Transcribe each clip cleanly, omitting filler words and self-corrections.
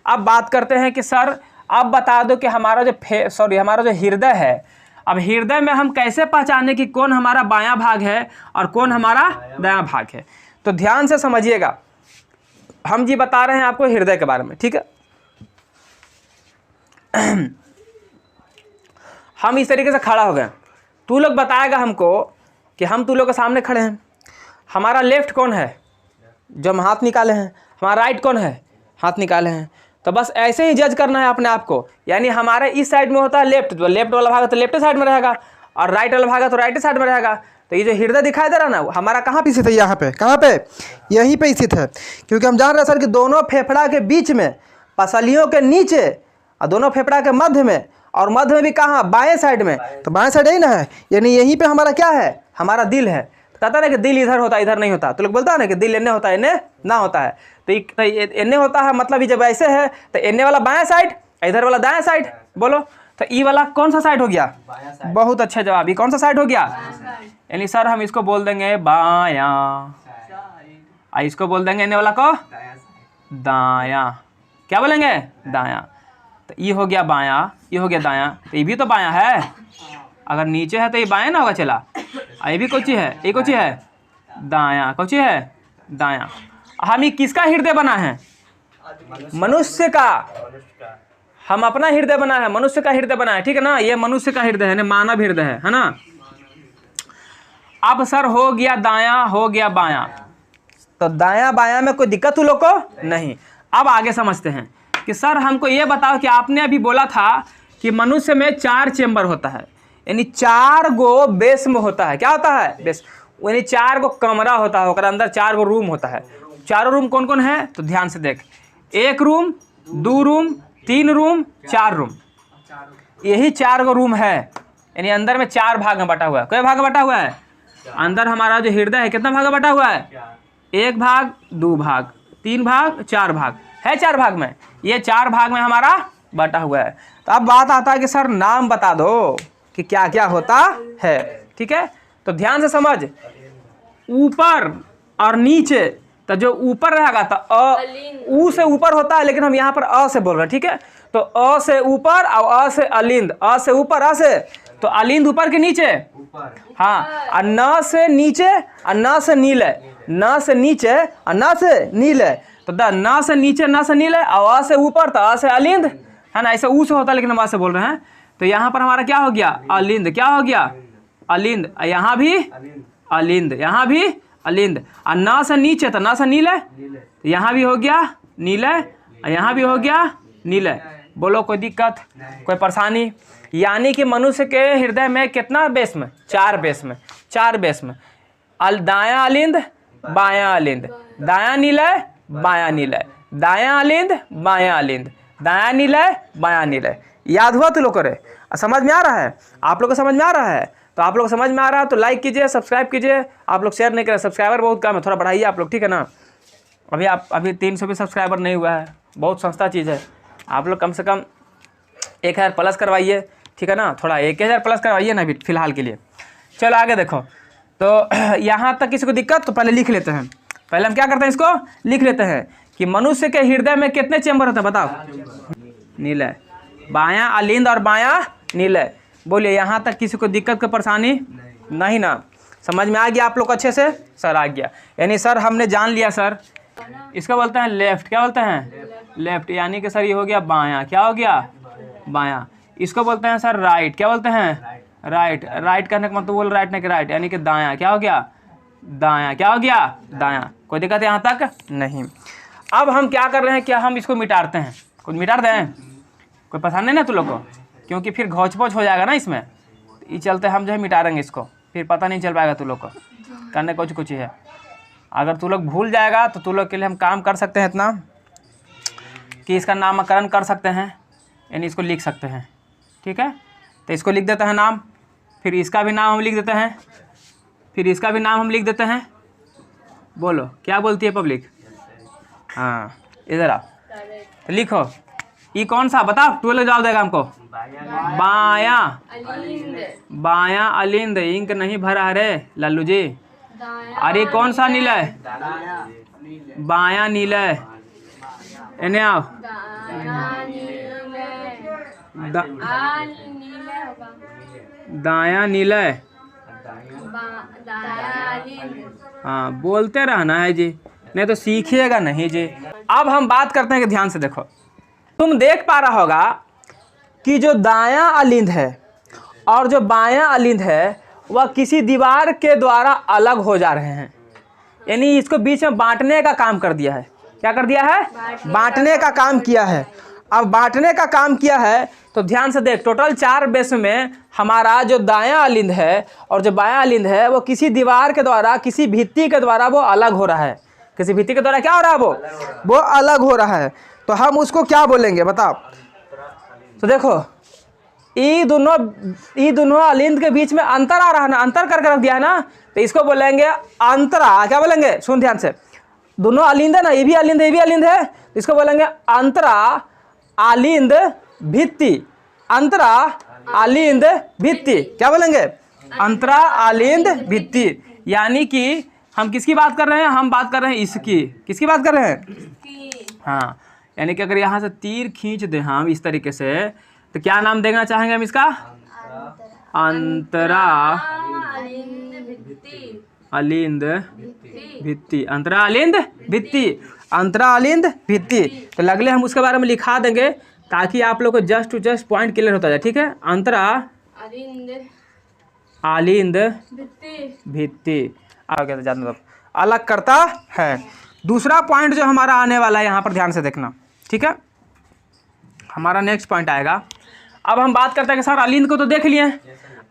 अब बात करते हैं कि सर अब बता दो कि हमारा जो हृदय है, अब हृदय में हम कैसे पहचाने कि कौन हमारा बायां भाग है और कौन हमारा दायां भाग है। तो ध्यान से समझिएगा, हम जी बता रहे हैं आपको हृदय के बारे में, ठीक है। हम इस तरीके से खड़ा हो गए, तू लोग बताएगा हमको कि हम तू लोग के सामने खड़े हैं, हमारा लेफ्ट कौन है जो हम हाथ निकाले हैं, हमारा राइट कौन है हाथ निकाले हैं। तो बस ऐसे ही जज करना है अपने आप को, यानी हमारे इस साइड में होता है लेफ्ट, तो लेफ्ट वाला भाग तो लेफ्ट साइड में रहेगा और राइट वाला भाग तो राइट साइड में रहेगा। तो ये जो हृदय दिखाई दे रहा ना, हमारा कहाँ पे स्थित है, यहाँ पे, कहाँ पे, यहीं पे स्थित है। क्योंकि हम जान रहे हैं सर कि दोनों फेफड़ा के बीच में, पसलियों के नीचे और दोनों फेफड़ा के मध्य में, और मध्य में भी कहाँ, बाएं साइड में। तो बाएं साइड यही ना है, यानी यहीं पे हमारा क्या है, हमारा दिल है। तो कहता है ना कि दिल इधर होता है इधर नहीं होता, तो लोग बोलता है ना कि दिल एने होता है एने ना होता है। तो एने होता है मतलब जब ऐसे है तो एने वाला बाएं साइड, इधर वाला दाएं साइड। बोलो तो ई वाला कौन सा साइड हो गया, बहुत अच्छा जवाब, ये कौन सा साइड हो गया, यानी सर हम इसको बोल देंगे बायां, इसको बोल देंगे इन्हें वाला को दायां, क्या बोलेंगे दायां। तो ये हो गया बायां, ये हो गया दायां, तो ये भी तो बायां है, अगर नीचे है तो ये बायां ना होगा चला। ये भी कौन चीज है, ये कौन चीज है दायां, कौन चीज है दायां। हम ये किसका हृदय बना है, मनुष्य का, हम अपना हृदय बना है, मनुष्य का हृदय बना है, ठीक है ना। ये मनुष्य का हृदय है ना, मानव हृदय है ना। अब सर हो गया दायां, हो गया बायां, तो दायां बायां में कोई दिक्कत तुम लोग को नहीं। अब आगे समझते हैं कि सर हमको ये बताओ कि आपने अभी बोला था कि मनुष्य में 4 चेंबर होता है, यानी 4 गो बेस में होता है, क्या होता है बेस, यानी 4 गो कमरा होता है, अंदर 4 गो रूम होता है। चारों रूम कौन कौन है, तो ध्यान से देख, 1 रूम, 2 रूम, 3 रूम, 4 रूम, यही 4 गो रूम है, यानी अंदर में 4 भाग में बटा हुआ है। कोई भाग में बटा हुआ है अंदर, हमारा जो हृदय है कितना भाग में बटा हुआ है, 1 भाग, 2 भाग, 3 भाग, 4 भाग है, 4 भाग में, ये 4 भाग में हमारा बटा हुआ है। तो अब बात आता है कि सर नाम बता दो कि क्या क्या होता है, ठीक है। तो ध्यान से समझ, ऊपर और नीचे, तो जो ऊपर रहेगा तो ऊ से ऊपर होता है, लेकिन हम यहाँ पर अ से बोल रहे हैं, ठीक है। तो अ से ऊपर और अ से अलिंद, अ से ऊपर, अ से, तो अलिंद ऊपर के नीचे, हाँ, और न से नीचे और न से नीले, न से नीचे और न से नीले, तो न से नीचे, न से नीले, और अ से ऊपर तो अ से अलिंद, है ना। ऐसे ऊ से होता है लेकिन हम अ से बोल रहे हैं। तो यहाँ पर हमारा क्या हो गया, अलिंद, क्या हो गया अलिंद, यहाँ भी अलिंद, यहाँ भी अलिंद, और न से नीचे तो न से नीले, तो यहाँ भी हो गया नीले, यहाँ भी हो गया नीले। बोलो कोई दिक्कत, कोई परेशानी। यानी कि मनुष्य के हृदय में कितना बेस में, 4 बेस में, 4 बेस में, दायां अलिंद, बायां अलिंद, दायां नीलय, बायां नीलय, दायां अलिंद, बायां अलिंद, दायां नीलय, बायां नीलय। याद हुआ तो लोग करे, समझ में आ रहा है, आप लोग को समझ में आ रहा है। तो आप लोग समझ में आ रहा है तो लाइक कीजिए, सब्सक्राइब कीजिए। आप लोग शेयर नहीं करें, सब्सक्राइबर बहुत कम है, थोड़ा बढ़ाइए आप लोग, ठीक है ना। अभी 300 भी सब्सक्राइबर नहीं हुआ है, बहुत सस्ता चीज़ है। आप लोग कम से कम 1000 प्लस करवाइए, ठीक है ना, थोड़ा 1000 प्लस करवाइए ना अभी फिलहाल के लिए। चलो आगे देखो, तो यहाँ तक किसी को दिक्कत, तो पहले लिख लेते हैं। पहले हम क्या करते हैं, इसको लिख लेते हैं कि मनुष्य के हृदय में कितने चेंबर होते हैं, बताओ। नीलय, बायां अलिंद और बायां नीलय। बोलिए यहाँ तक किसी को दिक्कत, को परेशानी नहीं ना, समझ में आ गया आप लोग अच्छे से, सर आ गया। यानी सर हमने जान लिया सर, इसका बोलते हैं लेफ्ट, क्या बोलते हैं लेफ्ट, यानी कि सर ये हो गया बायां, क्या हो गया बायां। इसको बोलते हैं सर राइट, क्या बोलते हैं राइट, राइट करने का मतलब बोल राइट नहीं कि राइट, यानी कि दायां, क्या हो गया दायां, क्या हो गया दायां। कोई दिक्कत यहाँ तक नहीं। अब हम क्या कर रहे हैं, क्या हम इसको मिटाते हैं, कुछ मिटाते हैं, कोई पसंद नहीं ना तुम लोग को, क्योंकि फिर घोच पोच हो जाएगा ना इसमें, तो ये चलते हम जो है मिटा देंगे इसको, फिर पता नहीं चल पाएगा तुम लोग को, करने कुछ ही है। अगर तुम लोग भूल जाएगा तो तुम लोग के लिए हम काम कर सकते हैं इतना कि इसका नामकरण कर सकते हैं, यानी इसको लिख सकते हैं, ठीक है। तो इसको लिख देते हैं नाम, फिर इसका भी नाम हम लिख देते हैं, फिर इसका भी नाम हम लिख देते हैं। बोलो क्या बोलती है पब्लिक, हाँ इधर आओ, तो लिखो ये कौन सा बताओ, 12 जवाब देगा हमको, बायां, बायां अलिंद, इंक नहीं भरा रे लल्लू जी। अरे कौन सा नीलय, बायां नीलय, इन्हें आओ दाया नीलय। हाँ, बोलते रहना है जी, नहीं तो सीखिएगा नहीं जी। अब हम बात करते हैं कि ध्यान से देखो, तुम देख पा रहा होगा कि जो दायां अलिंद है और जो बायां अलिंद है वह किसी दीवार के द्वारा अलग हो जा रहे हैं, यानी इसको बीच में बांटने का काम कर दिया है। क्या कर दिया है? बांटने का काम किया है। अब बांटने का काम किया है तो ध्यान से देख, टोटल 4 बेस में हमारा जो दायां अलिंद है और जो बायां अलिंद है वो किसी दीवार के द्वारा, किसी भित्ति के द्वारा वो अलग हो रहा है। किसी भित्ति के द्वारा क्या हो रहा है? वो अलग हो रहा है। तो हम उसको क्या बोलेंगे बताओ? तो देखो, ये दोनों अलिंद के बीच में अंतर आ रहा है ना, अंतर करके रख दिया है ना, तो इसको बोलेंगे अंतरा। क्या बोलेंगे? सुन ध्यान से, दोनों अलिंद है ना, ये भी अलिंद है, ये भी अलिंद है, तो इसको बोलेंगे अंतरा अलिंद भित्ति। अंतरा अलिंद भित्ति। क्या बोलेंगे? अंतरा अलिंद भित्ति। यानी कि हम किसकी बात कर रहे हैं? हम बात कर रहे हैं इसकी। किसकी बात कर रहे हैं? हाँ, यानी कि अगर यहाँ से तीर खींच दें हम इस तरीके से, तो क्या नाम देना चाहेंगे हम इसका? अंतरा अलिंद भित्ति। अंतरा अलिंद भित्ति। अंतरा अलिंद भित्ति। तो लगले हम उसके बारे में लिखा देंगे ताकि आप लोग को just to just point clear होता जाए। ठीक है, अंतरा अलिंद भित्ति आगे ज्यादा अलग करता है। दूसरा पॉइंट जो हमारा आने वाला है, यहाँ पर ध्यान से देखना। ठीक है, हमारा नेक्स्ट पॉइंट आएगा। अब हम बात करते हैं कि सर अलिंद को तो देख लिए,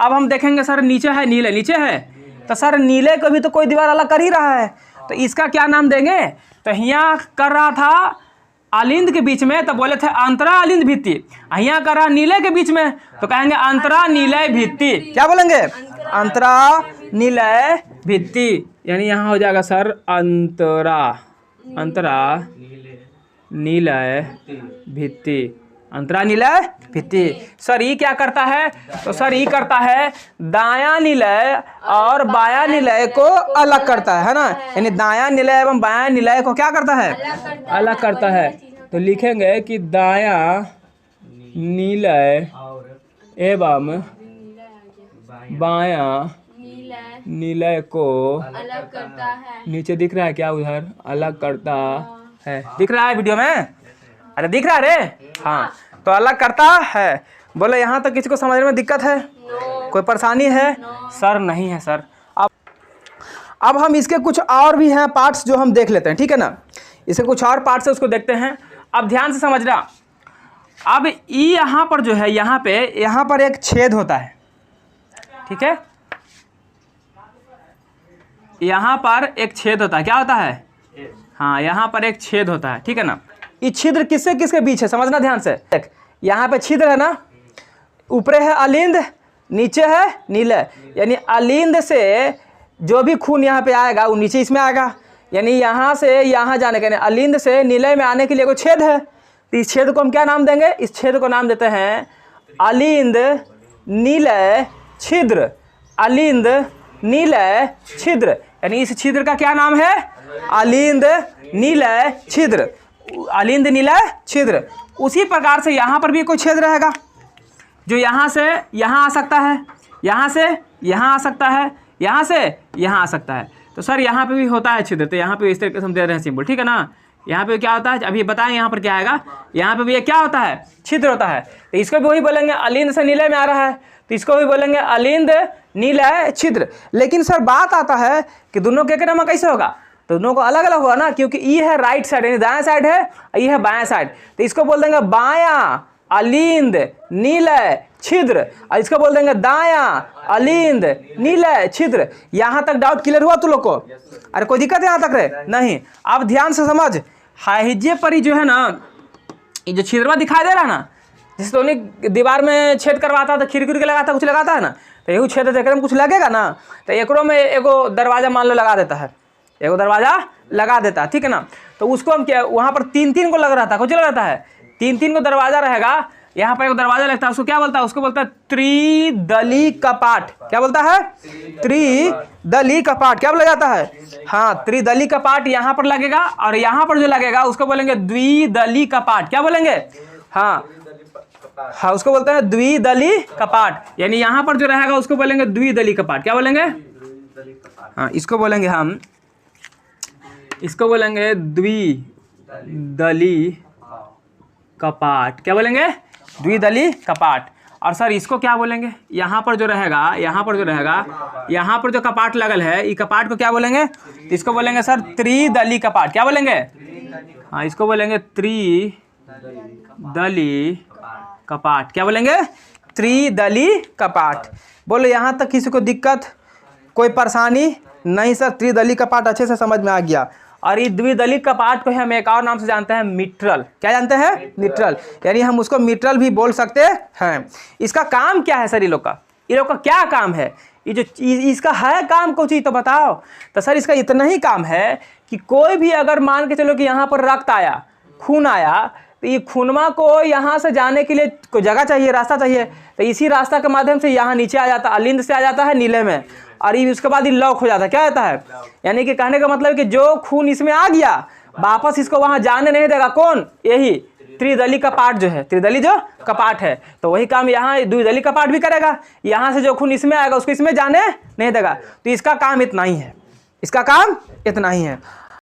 अब हम देखेंगे सर नीचे है, नीले नीचे है, तो सर नीले को भी तो कोई दीवार अलग कर ही रहा है, तो इसका क्या नाम देंगे? तो यहाँ कर रहा था अलिंद के बीच में, तो बोले थे अंतरा अलिंद भित्ति। यहाँ कर रहा नीले के बीच में, तो कहेंगे अंतरा नीलय भित्ति। क्या बोलेंगे? अंतरा नीलय भित्ति। यानी यहाँ हो जाएगा सर अंतरा नीलय भित्ति। अंतरा नीलय भित्ति। सर ई क्या करता है? तो सर ई करता है दायां निलय और बायां निलय को अलग करता है ना, यानी दायां निलय एवं बायां निलय को क्या करता है? अलग करता है। तो लिखेंगे कि दायां निलय एवं बायां निलय को अलग करता है। नीचे दिख रहा है क्या? उधर अलग करता है, दिख रहा है वीडियो में? अरे दिख रहा है रे? हाँ, तो अलग करता है। बोले यहाँ तक किसी को समझने में दिक्कत है? कोई परेशानी है? सर नहीं है सर। अब हम इसके कुछ और भी हैं पार्ट्स जो हम देख लेते हैं। ठीक है ना, इसके कुछ और पार्ट्स है उसको देखते हैं। अब ध्यान से समझना। अब ई यहाँ पर जो है, यहाँ पर एक छेद होता है। ठीक है, यहाँ पर एक छेद होता है। क्या होता है? हाँ, यहाँ पर एक छेद होता है। ठीक है ना, ये छिद्र किससे किसके बीच है? समझना ध्यान से। देख, यहाँ पे छिद्र है ना, ऊपरे है अलिंद, नीचे है नीलय, यानी अलिंद से जो भी खून यहाँ पे आएगा वो नीचे इसमें आएगा, यानी यहाँ से यहाँ जाने के, अलिंद से नीलय में आने के लिए कोई छेद है, तो इस छेद को हम क्या नाम देंगे? इस छेद को नाम देते हैं अलिंद नीलय छिद्र। अलिंद नीलय छिद्र, यानी इस छिद्र का क्या नाम है? अलिंद नीलय छिद्र। अलिंद नीलय छिद्र। उसी प्रकार से यहाँ पर भी कोई छेद रहेगा जो यहाँ से यहाँ आ सकता है, यहाँ से यहाँ आ सकता है, यहाँ से यहाँ आ सकता है। तो सर यहाँ पे भी होता है छिद्र, तो यहाँ पे इस तरीके से हम दे रहे हैं सिंबल। ठीक है ना, यहाँ पे क्या होता है अभी बताएं, यहाँ पर क्या आएगा? यहाँ पे भी ये क्या होता है? छिद्र होता है। तो इसको भी वही बोलेंगे अलिंद से नीलय में आ रहा है, तो इसको भी बोलेंगे अलिंद नीलय छिद्र। लेकिन सर बात आता है कि दोनों के नाम कैसे होगा? तो दोनों को अलग अलग होगा ना, क्योंकि ये है राइट साइड यानी दायां साइड है, ये है बायां साइड, तो इसको बोल देंगे बायां अलिंद नीलय छिद्र, और इसको बोल देंगे दायां अलिंद नीलय छिद्र। यहाँ तक डाउट क्लियर हुआ तुम लोग को? अरे कोई दिक्कत है यहाँ तक रे? नहीं। अब ध्यान से समझ, हाइजे पर ही जो है ना, ये जो छिद्रवा दिखाई दे रहा है ना, जिस तो नहीं दीवार में छेद करवाता तो खिड़की लगाता, कुछ लगाता है ना, तो यही छेद देख में कुछ लगेगा ना, तो एकड़ों में एगो दरवाजा मान लो लगा देता है, एगो दरवाजा लगा देता है। ठीक है ना, तो उसको हम क्या, वहाँ पर 3-3 को लग रहा था, कुछ लग रहा है 3-3 को दरवाजा रहेगा, यहाँ पर एक दरवाजा लगता है, उसको क्या बोलता है? उसको बोलता है त्रिदली कपाट। क्या बोलता है? त्रिदली कपाट। क्या बोला जाता है? हाँ, त्रिदली कपाट यहाँ पर लगेगा, और यहाँ पर जो लगेगा उसको बोलेंगे द्विदली कपाट। क्या बोलेंगे? हाँ हाँ, उसको बोलते हैं द्विदली कपाट। यानी यहाँ पर जो रहेगा उसको बोलेंगे द्विदली कपाट। क्या बोलेंगे? हाँ, इसको बोलेंगे हम, इसको बोलेंगे द्विदली कपाट। क्या बोलेंगे? द्विदली कपाट। और सर इसको क्या बोलेंगे? यहाँ पर जो रहेगा, यहाँ पर जो रहेगा, यहाँ पर जो कपाट लगल है, ये कपाट को क्या बोलेंगे? इसको बोलेंगे सर त्रिदली कपाट। क्या बोलेंगे? हाँ, इसको बोलेंगे त्रिदली कपाट। क्या बोलेंगे? त्रिदली कपाट। बोलो यहाँ तक किसी को दिक्कत, कोई परेशानी नहीं? सर त्रिदली कपाट अच्छे से समझ में आ गया। और ये द्विदली कपाट को हम एक और नाम से जानते हैं, मिट्रल। क्या जानते हैं? मिट्रल। यानी हम उसको मिट्रल भी बोल सकते हैं। इसका काम क्या है सर? ये लोग का क्या काम है? ये जो इसका है काम को चीज़ तो बताओ। तो सर इसका इतना ही काम है कि कोई भी अगर मान के चलो कि यहाँ पर रक्त आया, खून आया, तो ये खूनमा को यहाँ से जाने के लिए कोई जगह चाहिए, रास्ता चाहिए। तो इसी रास्ता के माध्यम से यहाँ नीचे आ जाता है, अलिंद से आ जाता है नीले में, और ये उसके बाद ये लॉक हो जाता है। क्या होता है? यानी कि कहने का मतलब कि जो खून इसमें आ गया वापस इसको वहाँ जाने नहीं देगा। कौन? यही त्रिदली कपाट जो है, त्रिदली जो कपाट है। तो वही काम यहाँ द्विदली कपाट भी करेगा। यहाँ से जो खून इसमें आएगा उसको इसमें जाने नहीं देगा। तो इसका काम इतना ही है, इसका काम इतना ही है।